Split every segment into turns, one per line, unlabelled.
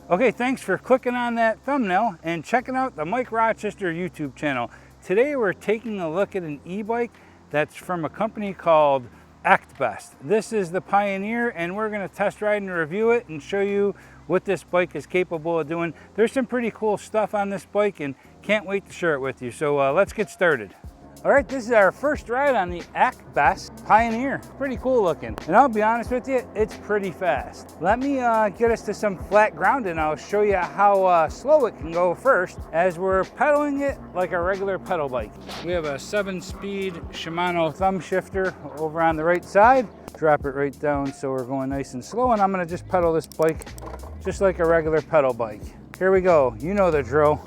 Okay, thanks for clicking on that thumbnail and checking out the Mike Rochester YouTube channel. Today we're taking a look at an e-bike that's from a company called Actbest. This is the Pioneer, and we're going to test ride and review it and show you what this bike is capable of doing. There's some pretty cool stuff on this bike and can't wait to share it with you. So let's get started. All right, this is our first ride on the Actbest Pioneer. Pretty cool looking. And I'll be honest with you, it's pretty fast. Let me get us to some flat ground and I'll show you how slow it can go first as we're pedaling it like a regular pedal bike. We have a 7-speed Shimano thumb shifter over on the right side. Drop it right down so we're going nice and slow, and I'm gonna just pedal this bike just like a regular pedal bike. Here we go, you know the drill.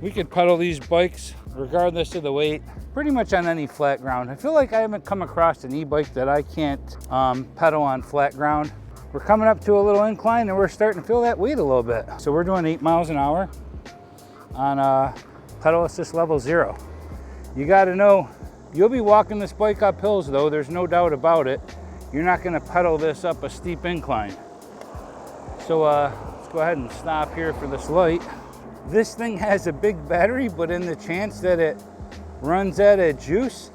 We could pedal these bikes regardless of the weight, pretty much on any flat ground. I feel like I haven't come across an e-bike that I can't pedal on flat ground. We're coming up to a little incline and we're starting to feel that weight a little bit. So we're doing 8 miles an hour on pedal assist level 0. You gotta know, you'll be walking this bike up hills though, there's no doubt about it. You're not gonna pedal this up a steep incline. So let's go ahead and stop here for this light. This thing has a big battery, but in the chance that it runs out of juice,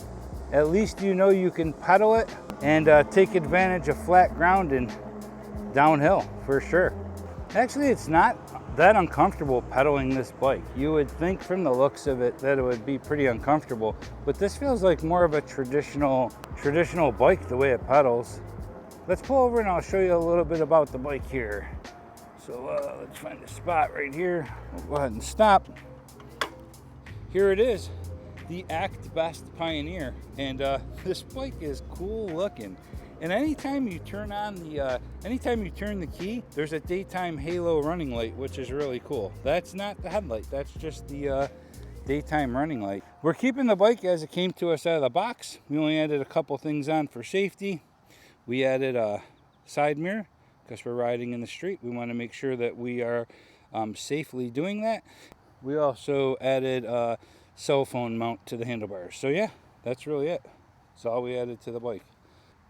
at least you know you can pedal it and take advantage of flat ground and downhill for sure. Actually, it's not that uncomfortable pedaling this bike. You would think from the looks of it that it would be pretty uncomfortable, but this feels like more of a traditional bike the way it pedals. Let's pull over and I'll show you a little bit about the bike here. So let's find a spot right here. We'll go ahead and stop. Here it is, the Actbest Pioneer, and this bike is cool looking. And anytime you turn the key, there's a daytime halo running light, which is really cool. That's not the headlight, that's just the daytime running light. We're keeping the bike as it came to us out of the box. We only added a couple things on for safety. We added a side mirror because we're riding in the street. We want to make sure that we are safely doing that. We also added a cell phone mount to the handlebars. So yeah, that's really it. That's all we added to the bike.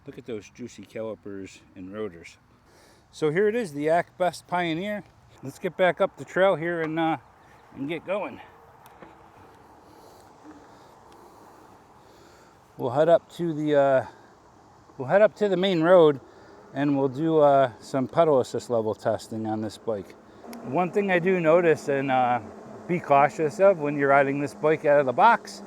Look at those juicy calipers and rotors. So here it is, the Actbest Pioneer. Let's get back up the trail here and get going. We'll head up to the main road and we'll do some pedal assist level testing on this bike. One thing I do notice and be cautious of when you're riding this bike out of the box,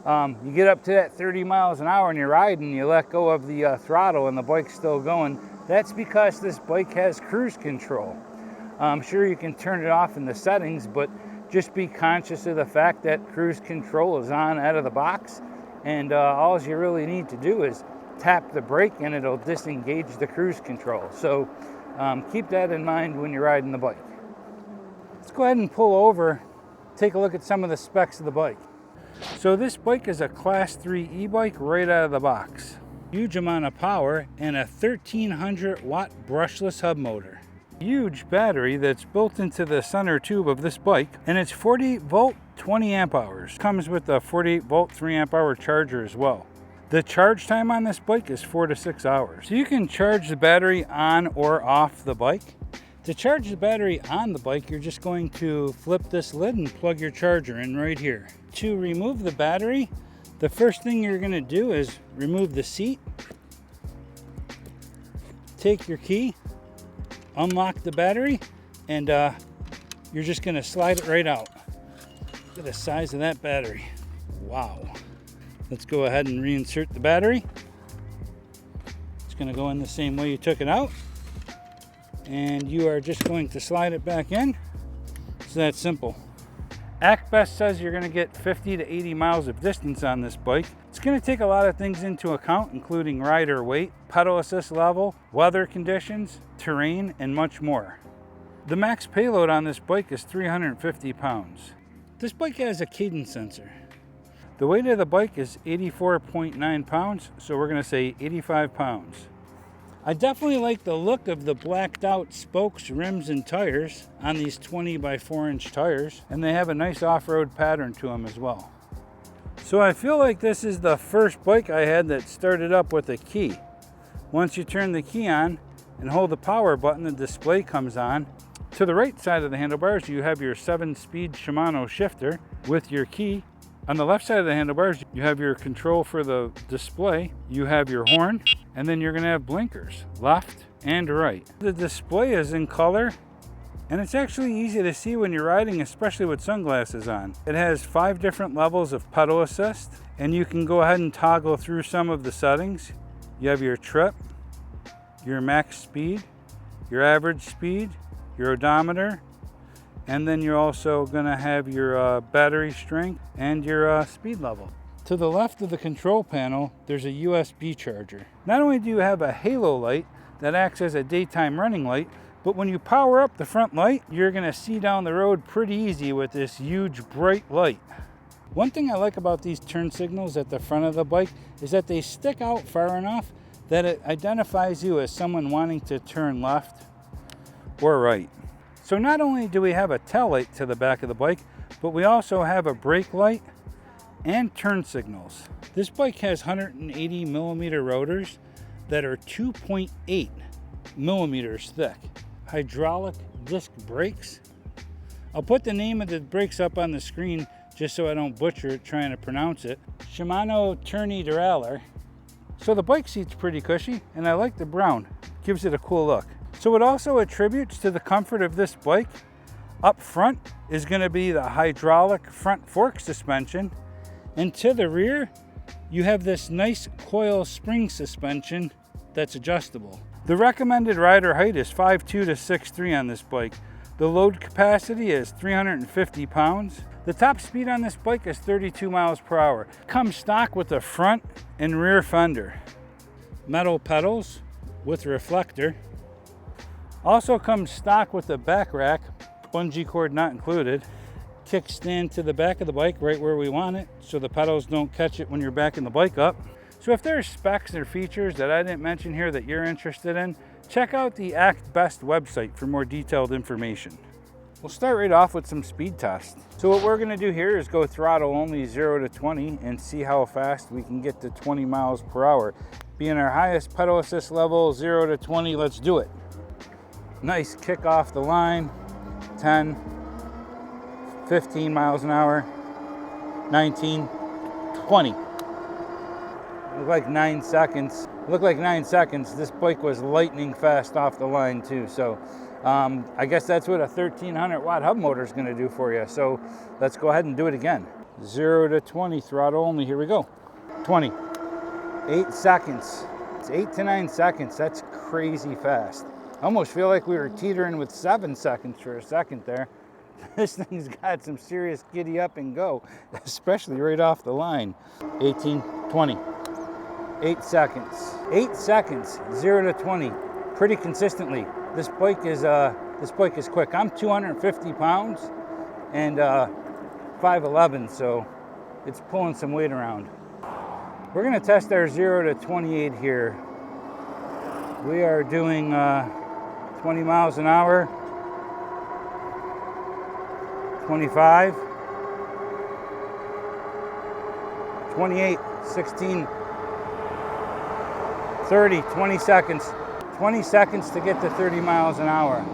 you get up to that 30 miles an hour and you're riding, you let go of the throttle and the bike's still going. That's because this bike has cruise control. I'm sure you can turn it off in the settings, but just be conscious of the fact that cruise control is on out of the box, and all you really need to do is tap the brake and it'll disengage the cruise control. So keep that in mind when you're riding the bike. Let's go ahead and pull over, take a look at some of the specs of the bike. So this bike is a class 3 e-bike right out of the box. Huge amount of power and a 1300 watt brushless hub motor. Huge battery that's built into the center tube of this bike, and it's 48 volt 20 amp hours. Comes with a 48 volt 3 amp hour charger as well. The charge time on this bike is 4 to 6 hours. So you can charge the battery on or off the bike. To charge the battery on the bike, you're just going to flip this lid and plug your charger in right here. To remove the battery, the first thing you're gonna do is remove the seat. Take your key, unlock the battery, and you're just gonna slide it right out. Look at the size of that battery. Wow. Let's go ahead and reinsert the battery. It's going to go in the same way you took it out. And you are just going to slide it back in. It's that simple. Actbest says you're going to get 50 to 80 miles of distance on this bike. It's going to take a lot of things into account, including rider weight, pedal assist level, weather conditions, terrain, and much more. The max payload on this bike is 350 pounds. This bike has a cadence sensor. The weight of the bike is 84.9 pounds, so we're going to say 85 pounds. I definitely like the look of the blacked out spokes, rims, and tires on these 20 by 4 inch tires, and they have a nice off-road pattern to them as well. So I feel like this is the first bike I had that started up with a key. Once you turn the key on and hold the power button, the display comes on. To the right side of the handlebars, you have your 7-speed Shimano shifter with your key. On the left side of the handlebars, you have your control for the display. You have your horn, and then you're gonna have blinkers, left and right. The display is in color, and it's actually easy to see when you're riding, especially with sunglasses on. It has 5 different levels of pedal assist, and you can go ahead and toggle through some of the settings. You have your trip, your max speed, your average speed, your odometer, and then you're also going to have your battery strength and your speed level. To the left of the control panel, there's a USB charger. Not only do you have a halo light that acts as a daytime running light, but when you power up the front light, you're going to see down the road pretty easy with this huge bright light. One thing I like about these turn signals at the front of the bike is that they stick out far enough that it identifies you as someone wanting to turn left or right. So not only do we have a tail light to the back of the bike, but we also have a brake light and turn signals. This bike has 180 millimeter rotors that are 2.8 millimeters thick. Hydraulic disc brakes. I'll put the name of the brakes up on the screen just so I don't butcher it trying to pronounce it. Shimano Tourney derailleur. So the bike seat's pretty cushy, and I like the brown. Gives it a cool look. So it also attributes to the comfort of this bike. Up front is going to be the hydraulic front fork suspension, and to the rear you have this nice coil spring suspension that's adjustable. The recommended rider height is 5'2" to 6'3" on this bike. The load capacity is 350 pounds. The top speed on this bike is 32 miles per hour. Comes stock with a front and rear fender. Metal pedals with reflector. Also comes stock with a back rack, bungee cord not included. Kickstand to the back of the bike right where we want it, so the pedals don't catch it when you're backing the bike up. So if there's specs or features that I didn't mention here that you're interested in, check out the Actbest website for more detailed information. We'll start right off with some speed tests. So what we're gonna do here is go throttle only 0 to 20 and see how fast we can get to 20 miles per hour. Being our highest pedal assist level, 0 to 20, let's do it. Nice kick off the line, 10, 15 miles an hour, 19, 20. Look like 9 seconds. Looked like 9 seconds. This bike was lightning fast off the line too. So I guess that's what a 1300 watt hub motor is going to do for you. So let's go ahead and do it again. 0 to 20 throttle only. Here we go. 20. 8 seconds. It's 8 to 9 seconds. That's crazy fast. I almost feel like we were teetering with 7 seconds for a second there. This thing's got some serious giddy up and go, especially right off the line. 18, 20. 8 seconds. 8 seconds, 0 to 20, pretty consistently. This bike is quick. I'm 250 pounds and 5'11", so it's pulling some weight around. We're gonna test our 0 to 28 here. We are doing 20 miles an hour, 25, 28, 16, 30, 20 seconds. 20 seconds to get to 30 miles an hour.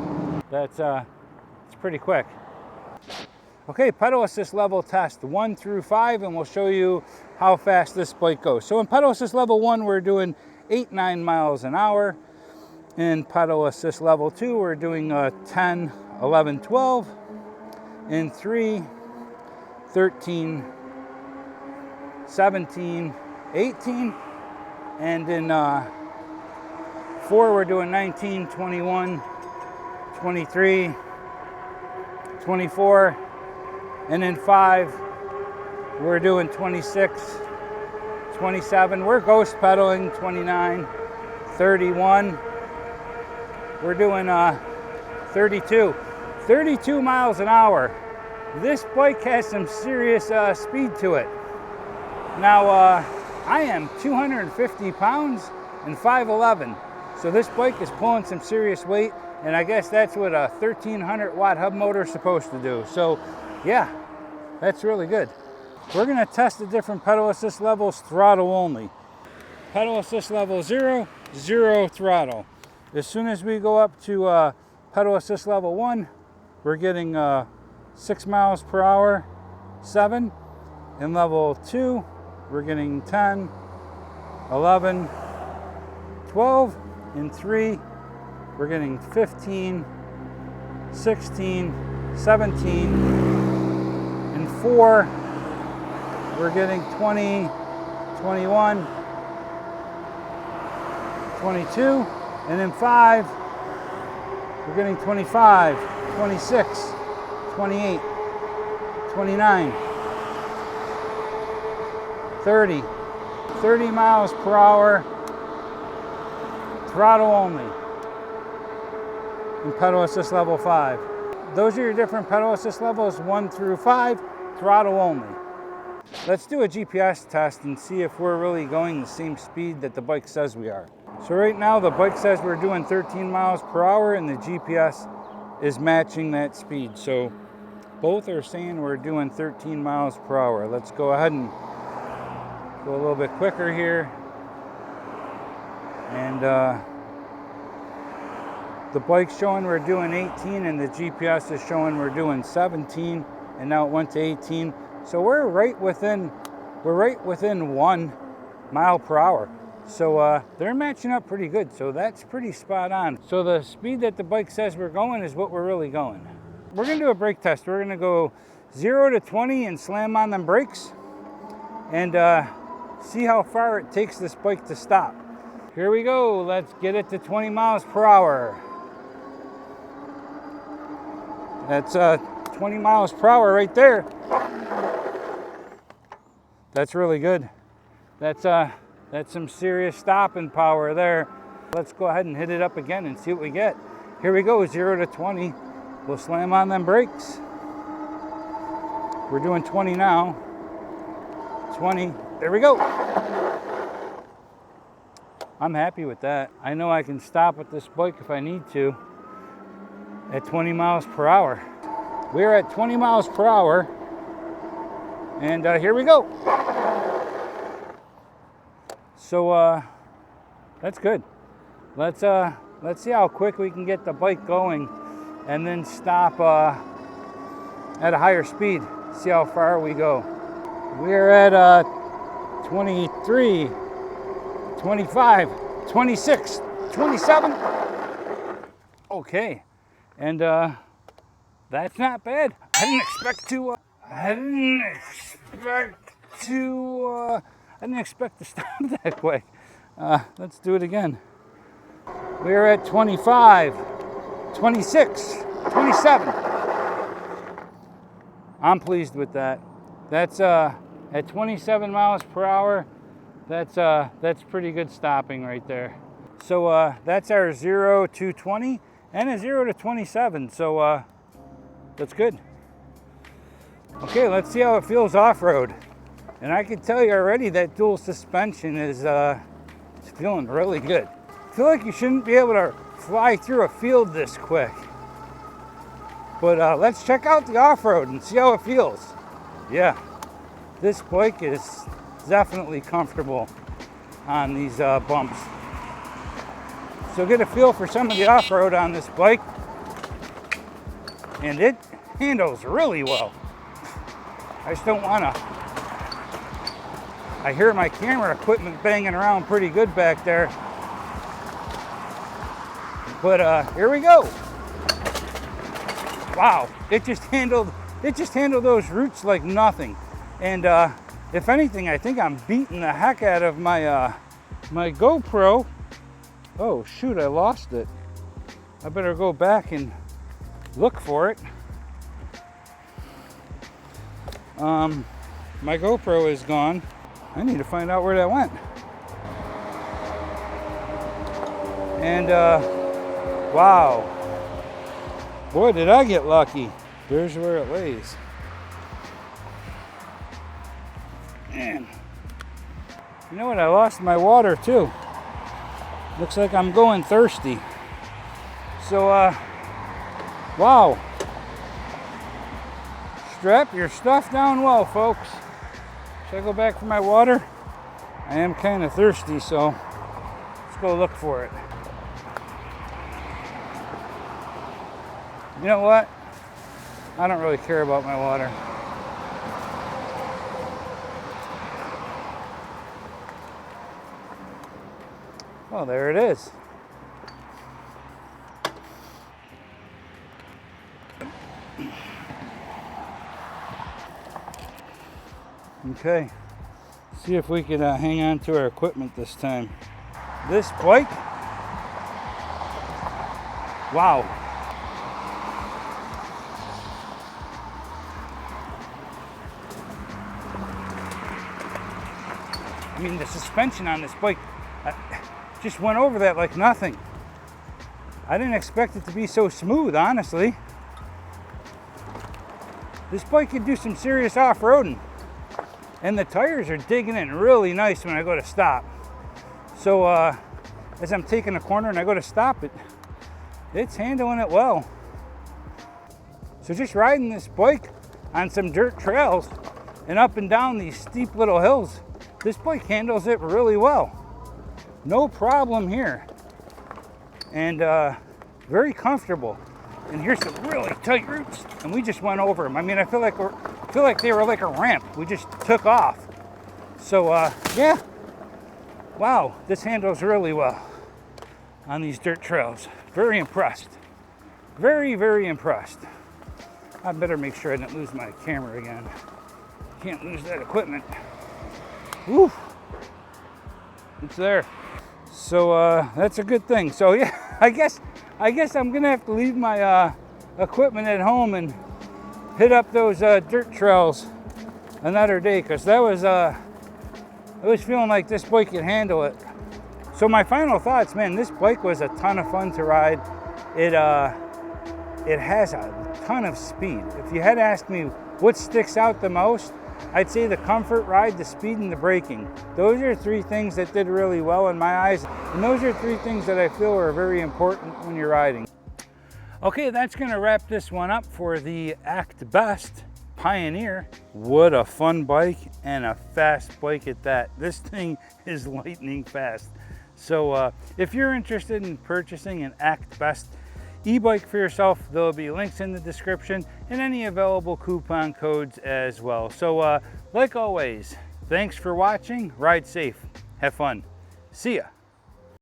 That's it's pretty quick. Okay, pedal assist level test 1 through 5, and we'll show you how fast this bike goes. So in pedal assist level 1, we're doing 8-9 miles an hour. In pedal assist level 2, we're doing 10, 11, 12. In 3, 13, 17, 18. And in 4, we're doing 19, 21, 23, 24. And in 5, we're doing 26, 27. We're ghost pedaling, 29, 31. We're doing 32. 32 miles an hour. This bike has some serious speed to it. Now, I am 250 pounds and 5'11". So this bike is pulling some serious weight, and I guess that's what a 1300 watt hub motor is supposed to do. So yeah, that's really good. We're gonna test the different pedal assist levels, throttle only. Pedal assist level 0, 0 throttle. As soon as we go up to Pedal assist level 1, we're getting 6 miles per hour, 7. In level 2, we're getting 10, 11, 12. In 3, we're getting 15, 16, 17. In 4, we're getting 20, 21, 22. And in 5, we're getting 25, 26, 28, 29, 30. 30 miles per hour, throttle only, in pedal assist level 5. Those are your different pedal assist levels, 1 through 5, throttle only. Let's do a GPS test and see if we're really going the same speed that the bike says we are. So right now the bike says we're doing 13 miles per hour and the GPS is matching that speed. So both are saying we're doing 13 miles per hour. Let's go ahead and go a little bit quicker here. And the bike's showing we're doing 18 and the GPS is showing we're doing 17, and now it went to 18. So we're right within 1 mile per hour. So they're matching up pretty good. So that's pretty spot on. So the speed that the bike says we're going is what we're really going. We're gonna do a brake test. We're gonna go 0 to 20 and slam on them brakes and see how far it takes this bike to stop. Here we go. Let's get it to 20 miles per hour. That's 20 miles per hour right there. That's really good. That's some serious stopping power there. Let's go ahead and hit it up again and see what we get. Here we go, 0 to 20. We'll slam on them brakes. We're doing 20 now. 20, there we go. I'm happy with that. I know I can stop with this bike if I need to at 20 miles per hour. We're at 20 miles per hour, and here we go. So that's good. Let's see how quick we can get the bike going and then stop at a higher speed. See how far we go. We're at 23, 25, 26, 27. Okay, and that's not bad. I didn't expect to stop that quick. Let's do it again. We're at 25, 26, 27. I'm pleased with that. That's at 27 miles per hour. That's pretty good stopping right there. So that's our 0 to 20 and a 0 to 27. So that's good. Okay, let's see how it feels off-road. And I can tell you already that dual suspension is feeling really good. I feel like you shouldn't be able to fly through a field this quick. But let's check out the off-road and see how it feels. Yeah, this bike is definitely comfortable on these bumps. So get a feel for some of the off-road on this bike. And it handles really well. I just don't want to. I hear my camera equipment banging around pretty good back there. But here we go. Wow, it just handled those roots like nothing. And if anything, I think I'm beating the heck out of my my GoPro. Oh shoot, I lost it. I better go back and look for it. My GoPro is gone. I need to find out where that went. And wow, boy, did I get lucky. There's where it lays. Man, you know what? I lost my water too. Looks like I'm going thirsty. So, wow. Strap your stuff down well, folks. Should I go back for my water? I am kind of thirsty, so let's go look for it. You know what? I don't really care about my water. Well, there it is. Okay, see if we can hang on to our equipment this time. This bike, wow. I mean, the suspension on this bike just went over that like nothing. I didn't expect it to be so smooth, honestly. This bike could do some serious off-roading. And the tires are digging in really nice when I go to stop. So as I'm taking a corner and I go to stop it, it's handling it well. So just riding this bike on some dirt trails and up and down these steep little hills, this bike handles it really well. No problem here. And very comfortable. And here's some really tight roots, and we just went over them. I mean, I feel like they were like a ramp. We just took off. So yeah, wow, this handles really well on these dirt trails. Very impressed. Very, very impressed. I better make sure I didn't lose my camera again. Can't lose that equipment. Woo! It's there. So that's a good thing. So yeah, I guess I'm gonna have to leave my equipment at home and hit up those dirt trails another day, because that was I was feeling like this bike could handle it. So my final thoughts, man, this bike was a ton of fun to ride. It has a ton of speed. If you had asked me what sticks out the most, I'd say the comfort ride, the speed, and the braking. Those are three things that did really well in my eyes. And those are three things that I feel are very important when you're riding. Okay, that's gonna wrap this one up for the Actbest Pioneer. What a fun bike, and a fast bike at that. This thing is lightning fast. So if you're interested in purchasing an Actbest e-bike for yourself, there'll be links in the description and any available coupon codes as well. So like always, thanks for watching, ride safe, have fun, see ya.